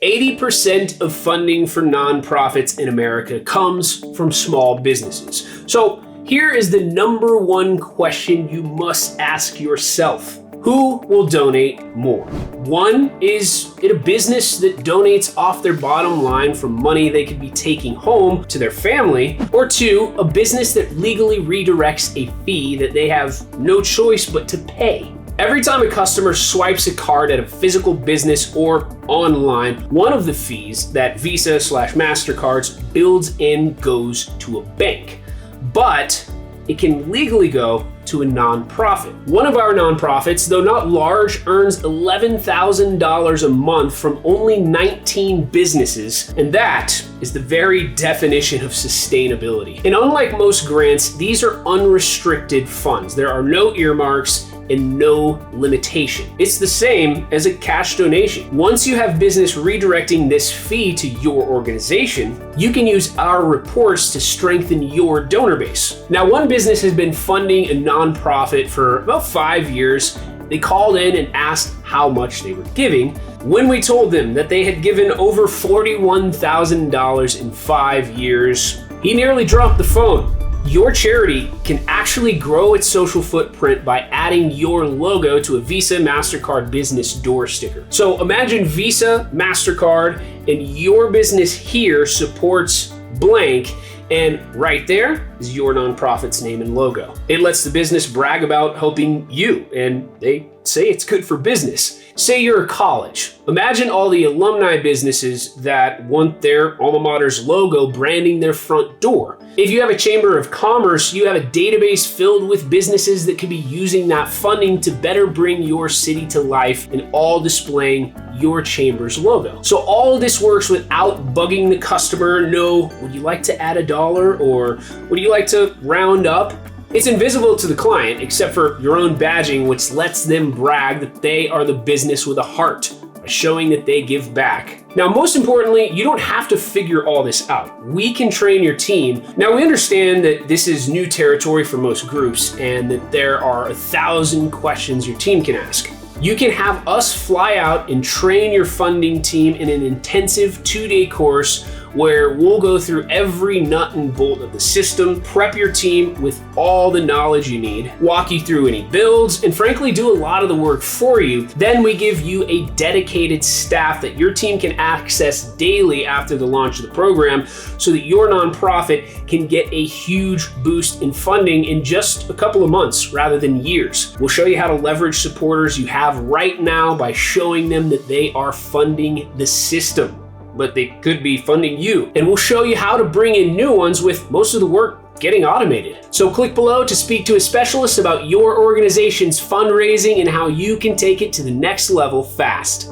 80% of funding for nonprofits in America comes from small businesses. So here is the number one question you must ask yourself. Who will donate more? One, is it a business that donates off their bottom line from money they could be taking home to their family? Or two, a business that legally redirects a fee that they have no choice but to pay? Every time a customer swipes a card at a physical business or online, one of the fees that Visa/MasterCards builds in goes to a bank. But it can legally go to a nonprofit. One of our nonprofits, though not large, earns $11,000 a month from only 19 businesses, and that is the very definition of sustainability. And unlike most grants, these are unrestricted funds. There are no earmarks and no limitation. It's the same as a cash donation. Once you have business redirecting this fee to your organization, you can use our reports to strengthen your donor base. Now, one business has been funding a nonprofit for about 5 years. They called in and asked how much they were giving. When we told them that they had given over $41,000 in 5 years, he nearly dropped the phone. Your charity can actually grow its social footprint by adding your logo to a Visa MasterCard business door sticker. So imagine Visa, MasterCard, and your business here supports blank, and right there is your nonprofit's name and logo. It lets the business brag about helping you, and they say it's good for business. Say you're a college. Imagine all the alumni businesses that want their alma mater's logo branding their front door. If you have a chamber of commerce, you have a database filled with businesses that could be using that funding to better bring your city to life and all displaying your chamber's logo. So all of this works without bugging the customer. No, would you like to add $1 or would you like to round up? It's invisible to the client except for your own badging, which lets them brag that they are the business with a heart by showing that they give back. Now, most importantly, you don't have to figure all this out. We can train your team. Now, we understand that this is new territory for most groups and that there are 1,000 questions your team can ask. You can have us fly out and train your funding team in an intensive 2-day course where we'll go through every nut and bolt of the system, prep your team with all the knowledge you need, walk you through any builds, and frankly do a lot of the work for you. Then we give you a dedicated staff that your team can access daily after the launch of the program so that your nonprofit can get a huge boost in funding in just a couple of months rather than years. We'll show you how to leverage supporters you have right now by showing them that they are funding the system, but they could be funding you. And we'll show you how to bring in new ones with most of the work getting automated. So click below to speak to a specialist about your organization's fundraising and how you can take it to the next level fast.